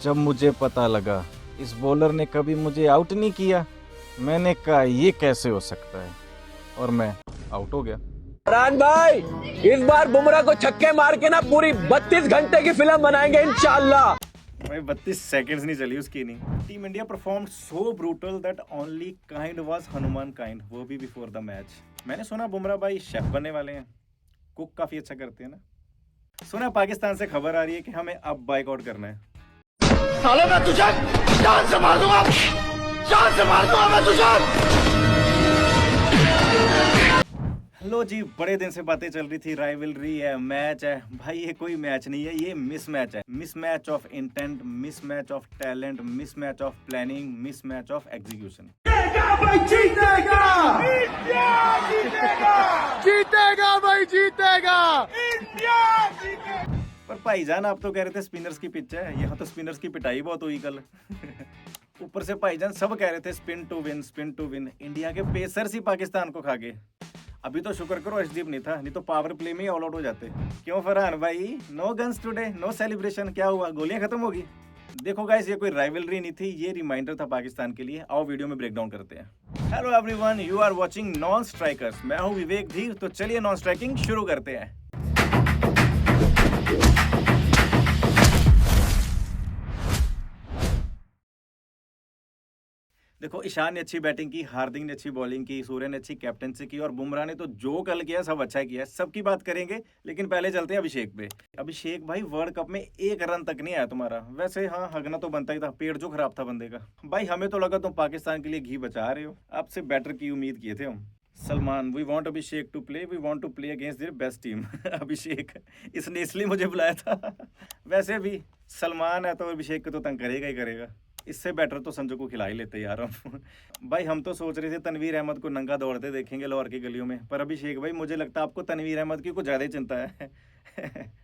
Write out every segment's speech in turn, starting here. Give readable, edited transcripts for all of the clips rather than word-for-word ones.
जब मुझे पता लगा इस बॉलर ने कभी मुझे आउट नहीं किया, मैंने कहा ये कैसे हो सकता है, और मैं आउट हो गया। फरहान भाई, इस बार बुमराह को छक्के मार के ना पूरी 32 घंटे की फिल्म बनाएंगे इंशाल्लाह। भाई 32 सेकंड्स नहीं चली उसकी inning. Team India performed so brutal that only kind was Hanuman kind, वो भी बिफोर द मैच। मैंने सुना बुमराह भाई शेफ बनने वाले हैं, कुक काफी अच्छा करते हैं ना। सुना पाकिस्तान से खबर आ रही है कि हमें अब बाइकआउट करना है। साले मैं तुझे जान से मार दूंगा, जान से मार दूंगा मैं तुझे। लो जी, बड़े दिन से बातें चल रही थी, राइवलरी है, मैच है। भाई ये कोई मैच नहीं है, ये मिस मैच है। Miss match of intent, miss match of talent, miss match of planning, miss match of execution. जीतेगा भाई, जीतेगा, जीतेगा भाई, जीतेगा, इंडिया जीतेगा। पर भाईजान आप तो कह रहे थे स्पिनर्स की पिच है, यहाँ तो स्पिनर्स की पिटाई बहुत हुई कल। ऊपर से भाईजान सब कह रहे थे spin to win, spin to win. India के पेसर्स ही पाकिस्तान को खा गए। अभी तो शुक्र करो अर्शदीप नहीं था, नहीं तो पावर प्ले में ही ऑल आउट हो जाते। क्यों फरहान भाई, no guns today, no celebration, क्या हुआ, गोलियां खत्म होगी? देखो गाइस, ये कोई राइवलरी नहीं थी, ये रिमाइंडर था पाकिस्तान के लिए। आओ वीडियो में ब्रेक डाउन करते हैं। Hello everyone, you are watching non strikers. मैं हूं विवेक धीर, तो चलिए नॉन स्ट्राइकिंग शुरू करते हैं। देखो, ईशान ने अच्छी बैटिंग की, हार्दिक ने अच्छी बॉलिंग की, सूर्य ने अच्छी कैप्टनसी की, और बुमराह ने तो जो कल किया सब अच्छा किया है। सबकी बात करेंगे, लेकिन पहले चलते हैं अभिषेक पे। अभिषेक भाई, वर्ल्ड कप में एक रन तक नहीं आया तुम्हारा। वैसे हाँ, हगना तो बनता ही था, पेट जो खराब था बंदे का। भाई हमें तो लगा तुम पाकिस्तान के लिए घी बचा रहे हो, आपसे बेटर की उम्मीद किए थे हम। Salman, we want Abhishek to play, we want to play against their best team. Abhishek, इसने इसलिए मुझे बुलाया था। वैसे भी सलमान है तो अभिषेक को तो तंग करेगा ही करेगा। इससे बेटर तो संजू को खिला ही लेते यार हम। भाई हम तो सोच रहे थे तनवीर अहमद को नंगा दौड़ते देखेंगे लाहौर की गलियों में, पर अभिषेक भाई मुझे लगता है आपको तनवीर अहमद की कुछ ज़्यादा ही चिंता है।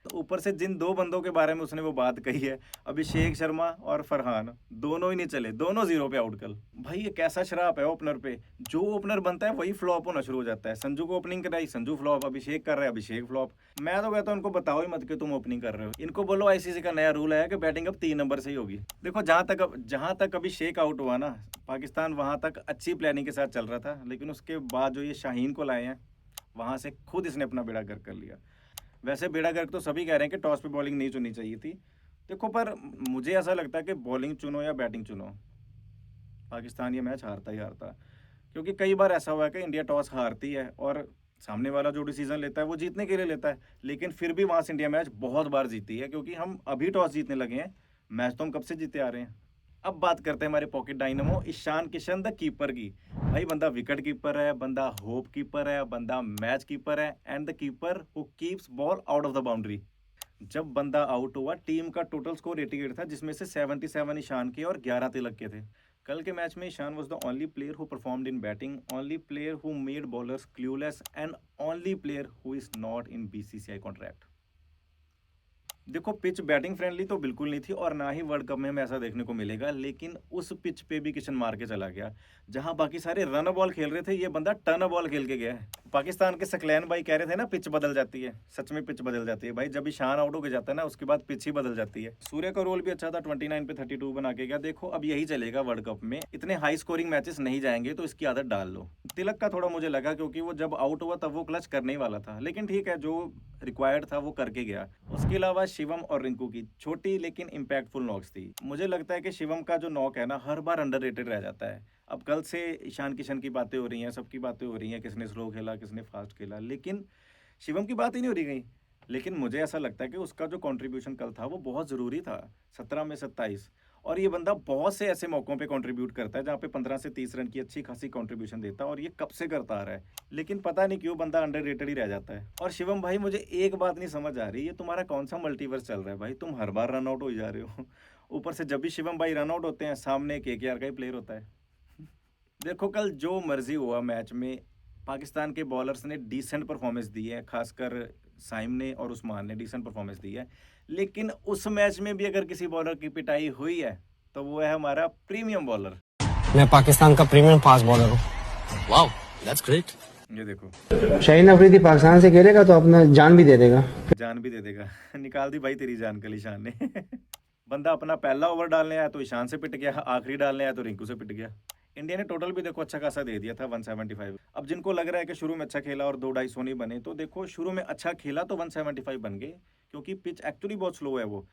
तो ऊपर से जिन दो बंदों के बारे में उसने वो बात कही है, अभिषेक शर्मा और फरहान, दोनों ही नहीं चले, दोनों 0 पे आउट कल। भाई ये कैसा शराब है ओपनर पे, जो ओपनर बनता है वही फ्लॉप होना शुरू हो जाता है। संजू को ओपनिंग कराई, संजू फ्लॉप, अभिषेक कर रहा है, अभिषेक फ्लॉप। मैं तो कहता हूँ उनको बताओ ही मत कि तुम ओपनिंग कर रहे हो। इनको बोलो आईसीसी का नया रूल है कि बैटिंग अब 3 नंबर से ही होगी। देखो जहाँ तक अभिषेक आउट हुआ ना, पाकिस्तान वहाँ तक अच्छी प्लानिंग के साथ चल रहा था, लेकिन उसके बाद जो ये शाहीन को लाए हैं, वहाँ से खुद इसने अपना बेड़ा गर्क कर लिया। वैसे बेड़ा गर्क तो सभी कह रहे हैं कि टॉस पे बॉलिंग नहीं चुननी चाहिए थी। देखो, पर मुझे ऐसा लगता है कि बॉलिंग चुनो या बैटिंग चुनो, पाकिस्तान ये मैच हारता ही हारता। क्योंकि कई बार ऐसा हुआ है कि इंडिया टॉस हारती है और सामने वाला जो डिसीजन लेता है वो जीतने के लिए लेता है, लेकिन फिर भी वहाँ से इंडिया मैच बहुत बार जीती है। क्योंकि हम अभी टॉस जीतने लगे हैं, मैच तो हम कब से जीते आ रहे हैं। अब बात करते हैं हमारे pocket dynamo Ishan Kishan the keeper की। भाई बंदा विकेट कीपर है, बंदा होप कीपर है, बंदा मैच कीपर है, and the keeper who keeps ball out of the boundary. जब बंदा आउट हुआ, टीम का टोटल स्कोर 88 था, जिसमें से 77 ईशान के और 11 तिलक के थे। कल के मैच में Ishan was the only player who performed in batting, only player who made bowlers clueless, and only player who is not in BCCI contract. देखो, पिच बैटिंग फ्रेंडली तो बिल्कुल नहीं थी, और ना ही वर्ल्ड कप में हमें ऐसा देखने को मिलेगा, लेकिन उस पिच पे भी किशन मार के चला गया। जहां बाकी सारे रन बॉल खेल रहे थे, ये बंदा टर्न बॉल खेल के गया है। पाकिस्तान के सकलैन भाई कह रहे थे ना पिच बदल जाती है, सच में पिच बदल जाती है भाई। जब ईशान आउट होकर जाता है ना, उसके बाद पिच ही बदल जाती है। सूर्य का रोल भी अच्छा था, 29 पे 32 बना के गया। देखो अब यही चलेगा वर्ल्ड कप में, इतने हाई स्कोरिंग मैचेस नहीं जाएंगे, तो इसकी आदत डाल लो। तिलक का थोड़ा मुझे लगा, क्योंकि वो जब आउट हुआ तब वो क्लच करने ही वाला था, लेकिन ठीक है, जो रिक्वायर्ड था वो करके गया। उसके अलावा शिवम और रिंकू की छोटी लेकिन इम्पैक्टफुल नॉक्स थी। मुझे लगता है कि शिवम का जो नॉक है ना, हर बार अंडररेटेड रह जाता है। अब कल से ईशान किशन की बातें हो रही हैं, सबकी बातें हो रही हैं, किसने स्लो खेला, किसने फास्ट खेला, लेकिन शिवम की बात ही नहीं हो रही गई। लेकिन मुझे ऐसा लगता है कि उसका जो कंट्रीब्यूशन कल था वो बहुत ज़रूरी था। 17 में 27, और ये बंदा बहुत से ऐसे मौक़ों पे कंट्रीब्यूट करता है जहाँ पे 15 से 30 रन की अच्छी खासी कंट्रीब्यूशन देता है, और ये कब से करता आ रहा है, लेकिन पता नहीं क्यों बंदा अंडररेटेड ही रह जाता है। और शिवम भाई, मुझे एक बात नहीं समझ आ रही, ये तुम्हारा कौन सा मल्टीवर्स चल रहा है भाई? तुम हर बार रन आउट हो जा रहे हो। ऊपर से जब भी शिवम भाई रन आउट होते हैं, सामने केकेआर का ही प्लेयर होता है। देखो, कल जो मर्जी हुआ मैच में, पाकिस्तान के बॉलर्स ने डिसेंट परफॉर्मेंस दी है, खासकर साइम ने और उस्मान ने डिसेंट परफॉर्मेंस दी है। लेकिन उस मैच में भी अगर किसी बॉलर की पिटाई हुई है, तो वो है हमारा प्रीमियम बॉलर। मैं पाकिस्तान का प्रीमियम फास्ट बॉलर हूँ। Wow, that's great. ये देखो, शाहीन अफरीदी पाकिस्तान से खेलेगा तो अपना जान भी दे देगा। जान भी दे देगा। निकाल दी भाई तेरी जान कल ईशान ने। बंदा अपना पहला ओवर डालने आया तो ईशान से पिट गया, आखिरी डालने आया तो रिंकू से पिट गया। इंडिया ने टोटल भी देखो अच्छा खासा दे दिया था 175। अब जिनको लग रहा है कि शुरू में अच्छा खेला और 2-250 नहीं बने, तो देखो शुरू में अच्छा खेला तो 175 बन गए, क्योंकि पिच एक्चुअली बहुत स्लो है वो।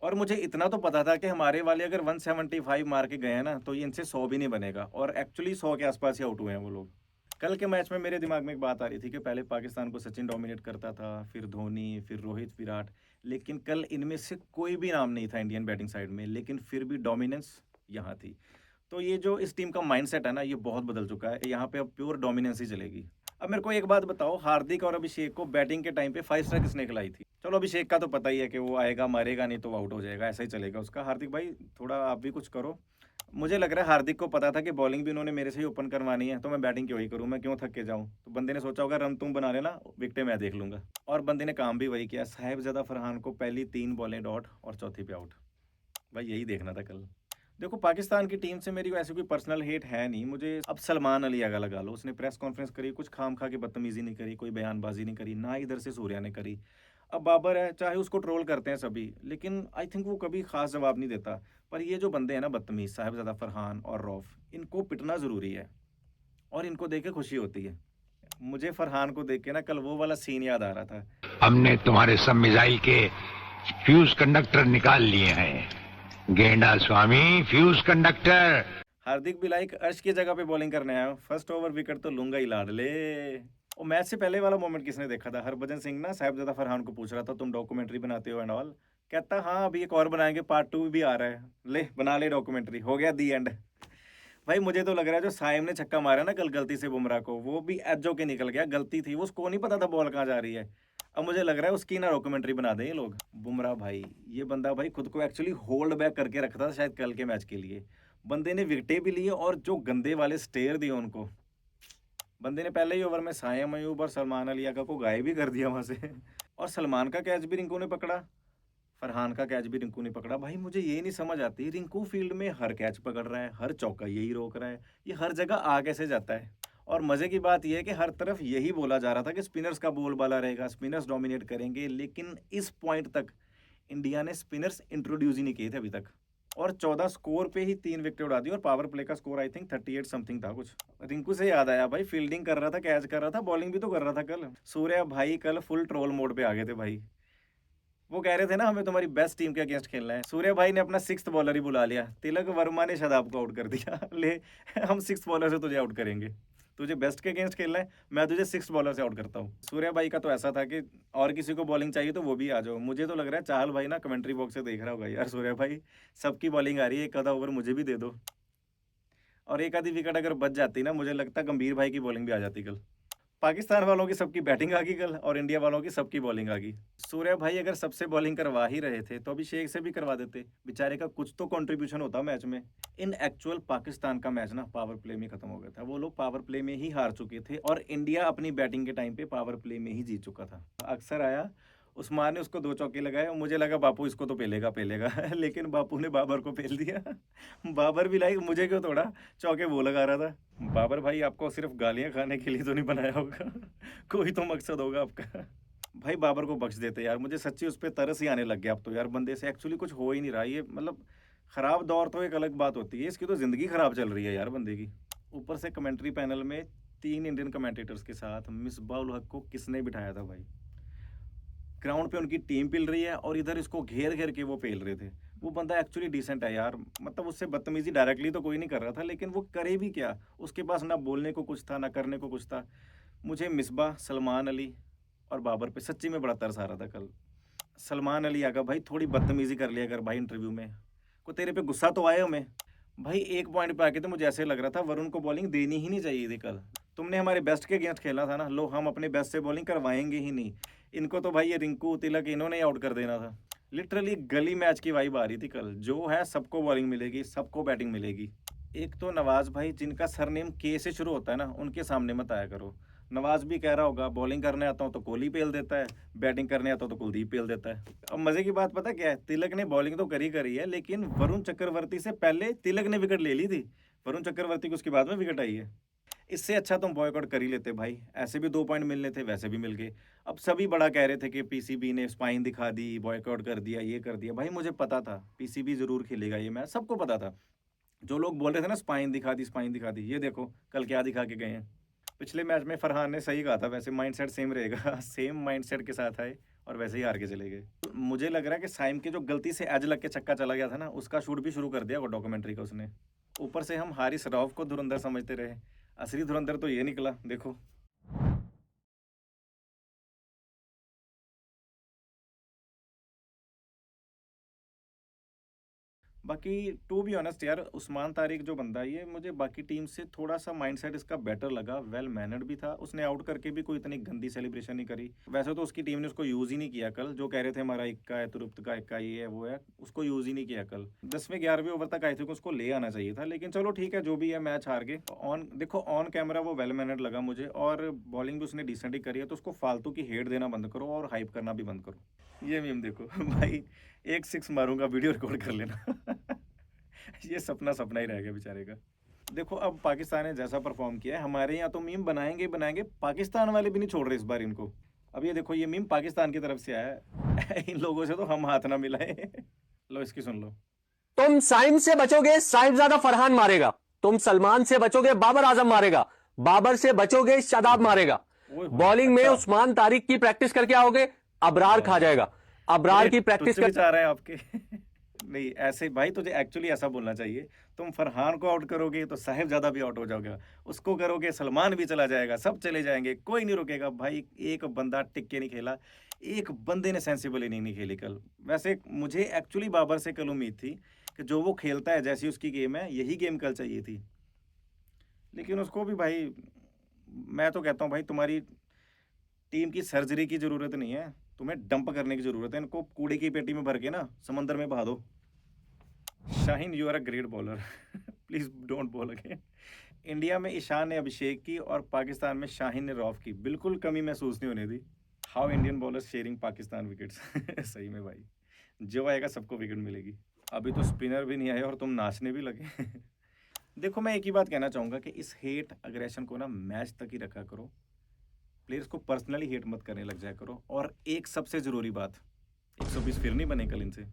और मुझे इतना तो पता था कि हमारे वाले अगर 175 मार के गए हैं ना, तो ये इनसे 100 भी नहीं बनेगा, और एक्चुअली 100 के आसपास ही आउट हुए हैं वो लोग। कल के मैच में मेरे दिमाग में एक बात आ रही थी कि पहले पाकिस्तान को सचिन डोमिनेट करता था, फिर धोनी, फिर रोहित, विराट, लेकिन कल इनमें से कोई भी नाम नहीं था इंडियन बैटिंग साइड में, लेकिन फिर भी डोमिनेंस यहाँ थी। तो ये जो इस टीम का माइंडसेट है ना, ये बहुत बदल चुका है। यहाँ पे अब प्योर डोमिनेंस ही चलेगी। अब मेरे को एक बात बताओ, हार्दिक और अभिषेक को बैटिंग के टाइम पे 5 स्टार किसने खिलाई थी? चलो अभिषेक का तो पता ही है कि वो आएगा, मारेगा नहीं तो आउट हो जाएगा, ऐसा ही चलेगा उसका। हार्दिक भाई थोड़ा आप भी कुछ करो। मुझे लग रहा है हार्दिक को पता था कि बॉलिंग भी उन्होंने मेरे से ही ओपन करवानी है, तो मैं बैटिंग क्यों ही करूँ, मैं क्यों थक के जाऊँ। तो बंदे ने सोचा होगा रन तुम बना लेना, विकेटें मैं देख लूंगा, और बंदे ने काम भी वही किया। साहिबजादा फरहान को पहली 3 बॉलें डॉट और चौथी पे आउट। भाई यही देखना था कल। देखो पाकिस्तान की टीम से मेरी ऐसी कोई पर्सनल हेट है नहीं मुझे। अब सलमान अली आगा लगा लो, उसने प्रेस कॉन्फ्रेंस करी, कुछ खाम खा के बदतमीजी नहीं करी, कोई बयानबाजी नहीं करी, ना इधर से सूर्या ने करी। अब बाबर है, चाहे उसको ट्रोल करते हैं सभी, लेकिन आई थिंक वो कभी खास जवाब नहीं देता। पर ये जो बंदे हैं ना बदतमीज, साहिबजादा फरहान और रौफ, इनको पिटना ज़रूरी है, और इनको देख के खुशी होती है। मुझे फरहान को देख के ना कल वो वाला सीन याद आ रहा था। हमने तुम्हारे सब मिसाइल के फ्यूज कंडक्टर निकाल लिए हैं गेंडा स्वामी, फ्यूज कंडक्टर। हार्दिक भी लाइक अर्श की जगह पे बॉलिंग करने आया हूँ, फर्स्ट ओवर विकेट तो लूंगा ही लाड ले। और मैच से पहले वाला मोमेंट किसने देखा था? हरभजन सिंह ना साहिबजादा फरहान को पूछ रहा था तुम डॉक्यूमेंट्री बनाते हो एंड ऑल, कहता हाँ अभी एक और बनाएंगे, पार्ट 2 भी आ रहा है, ले बना ले डॉक्यूमेंट्री, हो गया दी एंड। भाई मुझे तो लग रहा है जो साइम ने छक्का मारा ना कल गलती से बुमराह को, वो भी एज के निकल गया, गलती थी, वो उसको नहीं पता था बॉल कहाँ जा रही है। अब मुझे लग रहा है उसकी ना डॉक्यूमेंट्री बना दें ये लोग। बुमराह भाई, ये बंदा भाई खुद को एक्चुअली होल्ड बैक करके रखता था शायद कल के मैच के लिए। बंदे ने विकेटें भी लिए और जो गंदे वाले स्टेयर दिए उनको। बंदे ने पहले ही ओवर में सायम अयूब और सलमान अली आगा को गायब भी कर दिया वहाँ से। और सलमान का कैच भी रिंकू ने पकड़ा, फरहान का कैच भी रिंकू ने पकड़ा। भाई मुझे ये नहीं समझ आती, रिंकू फील्ड में हर कैच पकड़ रहा है, हर चौका यही रोक रहा है, ये हर जगह आ कैसे जाता है? और मज़े की बात यह है कि हर तरफ यही बोला जा रहा था कि स्पिनर्स का बोलबाला रहेगा, स्पिनर्स डोमिनेट करेंगे, लेकिन इस पॉइंट तक इंडिया ने स्पिनर्स इंट्रोड्यूस ही नहीं किए थे अभी तक। और 14 स्कोर पे ही 3 विकेट उड़ा दी, और पावर प्ले का स्कोर आई थिंक 38 समथिंग था कुछ। रिंकू से याद आया भाई, फील्डिंग कर रहा था, कैच कर रहा था, बॉलिंग भी तो कर रहा था कल। सूर्या भाई कल फुल ट्रोल मोड पे आ गए थे भाई। वो कह रहे थे ना हमें तुम्हारी बेस्ट टीम के अगेंस्ट खेलना है। सूर्या भाई ने अपना 6th बॉलर ही बुला लिया, तिलक वर्मा ने शादाब को आउट कर दिया। ले हम 6th बॉलर से तुझे आउट करेंगे, तुझे बेस्ट के अगेंस्ट खेलना है, मैं तुझे 6th बॉलर से आउट करता हूँ। सूर्या भाई का तो ऐसा था कि और किसी को बॉलिंग चाहिए तो वो भी आ जाओ। मुझे तो लग रहा है चाहल भाई ना कमेंट्री बॉक्स से देख रहा होगा, यार सूर्या भाई सबकी बॉलिंग आ रही है, एक आधा ओवर मुझे भी दे दो। और एक आधी विकेट अगर बच जाती ना, मुझे लगता गंभीर भाई की बॉलिंग भी आ जाती कल। पाकिस्तान वालों की सबकी बैटिंग आ गई कल, और इंडिया वालों की सबकी बॉलिंग आ गई। सूर्या भाई अगर सबसे बॉलिंग करवा ही रहे थे तो अभिषेक से भी करवा देते, बेचारे का कुछ तो कंट्रीब्यूशन होता मैच में। इन एक्चुअल पाकिस्तान का मैच ना पावर प्ले में खत्म हो गया था, वो लोग पावर प्ले में ही हार चुके थे, और इंडिया अपनी बैटिंग के टाइम पे पावर प्ले में ही जीत चुका था। अक्सर आया, उस्मान ने उसको 2 चौके लगाए, और मुझे लगा बापू इसको तो पेलेगा लेकिन बापू ने बाबर को पेल दिया। बाबर भी लाइक मुझे क्यों तोड़ा, चौके वो लगा रहा था। बाबर भाई आपको सिर्फ गालियां खाने के लिए तो नहीं बनाया होगा, कोई तो मकसद होगा आपका। भाई बाबर को बख्श देते यार, मुझे सच्ची उस पर तरस ही आने लग गया अब तो यार। बंदे से एक्चुअली कुछ हो ही नहीं रहा, ये मतलब ख़राब दौर तो एक अलग बात होती है, इसकी तो ज़िंदगी ख़राब चल रही है यार बंदे की। ऊपर से कमेंट्री पैनल में 3 इंडियन कमेंटेटर्स के साथ मिसबाह उल हक को किसने बिठाया था भाई? ग्राउंड पे उनकी टीम पिल रही है, और इधर इसको घेर घेर के वो पेल रहे थे। वो बंदा एक्चुअली डिसेंट है यार, मतलब उससे बदतमीजी डायरेक्टली तो कोई नहीं कर रहा था, लेकिन वो करे भी क्या, उसके पास ना बोलने को कुछ था ना करने को कुछ था। मुझे मिसबाह, सलमान अली और बाबर पे सच्ची में बड़ा तरस आ रहा था कल। सलमान अली आगा भाई थोड़ी बदतमीजी कर लिया कर भाई इंटरव्यू में, को तेरे पे गुस्सा तो आया हमें भाई। एक पॉइंट पे आके तो मुझे ऐसे लग रहा था वरुण को बॉलिंग देनी ही नहीं चाहिए थी कल। तुमने हमारे बेस्ट के अगेंस्ट खेला था ना, लो हम अपने बेस्ट से बॉलिंग करवाएंगे ही नहीं। इनको तो भाई ये रिंकू, तिलक, इन्होंने आउट कर देना था। लिटरली गली मैच की वाइब आ रही थी कल, जो है सबको बॉलिंग मिलेगी, सबको बैटिंग मिलेगी। एक तो नवाज भाई जिनका सरनेम के से शुरू होता है ना, उनके सामने मत आया करो। नवाज भी कह रहा होगा बॉलिंग करने आता हूँ तो कोहली पेल देता है, बैटिंग करने आता हूँ तो कुलदीप पेल देता है। अब मजे की बात पता क्या है, तिलक ने बॉलिंग तो करी है, लेकिन वरुण चक्रवर्ती से पहले तिलक ने विकेट ले ली थी। वरुण चक्रवर्ती को उसके बाद में विकेट आई है। इससे अच्छा तुम बॉयकॉट कर ही लेते भाई, ऐसे भी 2 पॉइंट मिलने थे, वैसे भी मिल गए। अब सभी बड़ा कह रहे थे कि पीसीबी ने स्पाइन दिखा दी, बॉयकॉट कर दिया, ये कर दिया। भाई मुझे पता था पीसीबी ज़रूर खेलेगा ये मैच, सबको पता था। जो लोग बोल रहे थे ना स्पाइन दिखा दी, ये देखो कल क्या दिखा के गए हैं। पिछले मैच में फरहान ने सही कहा था, वैसे माइंडसेट सेम रहेगा सेम माइंडसेट के साथ आए और वैसे ही हार के चले गए। मुझे लग रहा है कि साइम के जो गलती से एज लग के छक्का चला गया था ना, उसका शूट भी शुरू कर दिया वो डॉक्यूमेंट्री का उसने। ऊपर से हम हारिस रऊफ को धुरंधर समझते रहे, असली धुरंधर तो ये निकला देखो। बाकी टू बी ऑनेस्ट यार, उस्मान तारिक जो बंदा है ये मुझे बाकी टीम से थोड़ा सा माइंडसेट इसका बेटर लगा, वेल मैनर्ड भी था। उसने आउट करके भी कोई इतनी गंदी सेलिब्रेशन नहीं करी। वैसे तो उसकी टीम ने उसको यूज़ ही नहीं किया कल, जो कह रहे थे हमारा इक्का है, तुरुप्त का इक्का ये है वो है, उसको यूज़ ही नहीं किया कल। 10वें 11वें ओवर तक आए थे, उसको ले आना चाहिए था, लेकिन चलो ठीक है, जो भी है मैच हार गए। ऑन कैमरा वो वेल मैनर्ड लगा मुझे, और बॉलिंग भी उसने डिसेंट ही करी है। तो उसको फालतू की हेट देना बंद करो और हाइप करना भी बंद करो। ये मीम देखो भाई, एक 6 मारूंगा, वीडियो रिकॉर्ड कर लेना ये सपना ही रह गया बेचारे का। देखो अब पाकिस्तान ने जैसा परफॉर्म किया है, हमारे यहाँ तो मीम बनाएंगे ही बनाएंगे, पाकिस्तान वाले भी नहीं छोड़ रहे इस बार इनको। अब ये देखो, ये मीम पाकिस्तान की तरफ से आया है इन लोगों से तो हम हाथ ना मिलाएं लो इसकी सुन लो। तुम साइम से बचोगे, साहिबजादा फरहान मारेगा। तुम सलमान से बचोगे, बाबर आजम मारेगा। बाबर से बचोगे, शादाब मारेगा। बॉलिंग में अच्छा। उस्मान तारिक की प्रैक्टिस करके आओगे, अबरार खा जाएगा। अबरार की प्रैक्टिस तुझसे भी चाह रहे हैं आपके नहीं ऐसे भाई, तुझे एक्चुअली ऐसा बोलना चाहिए। तुम फरहान को आउट करोगे तो साहिबजादा भी आउट हो जाओगा, उसको करोगे सलमान भी चला जाएगा, सब चले जाएंगे, कोई नहीं रुकेगा भाई। एक बंदा टिक के नहीं खेला, एक बंदे ने सेंसिबल इनिंग नहीं खेली कल। वैसे मुझे एक्चुअली बाबर से कल उम्मीद थी कि जो वो खेलता है, जैसी उसकी गेम है, यही गेम कल चाहिए थी। लेकिन उसको भी भाई, मैं तो कहता हूँ भाई, तुम्हारी टीम की सर्जरी की ज़रूरत नहीं है, तुम्हें डंप करने की ज़रूरत है। इनको कूड़े की पेटी में भर के ना समंदर में बहा दो। Shaheen, you are a great bowler, please don't bowl again. India में ईशान ने अभिषेक की और पाकिस्तान में शाहीन ने रौफ की, बिल्कुल कमी महसूस नहीं होने दी। How Indian bowlers sharing Pakistan wickets सही में भाई, जो आएगा सबको विकेट मिलेगी। अभी तो स्पिनर भी नहीं आए और तुम नाचने भी लगे देखो, मैं एक ही बात कहना चाहूँगा कि इस हेट अग्रेशन को ना मैच तक ही रखा करो, प्लेयर्स को पर्सनली हेट मत करने लग जाया करो। और एक सबसे ज़रूरी बात, 120 फिर नहीं बने कल इनसे।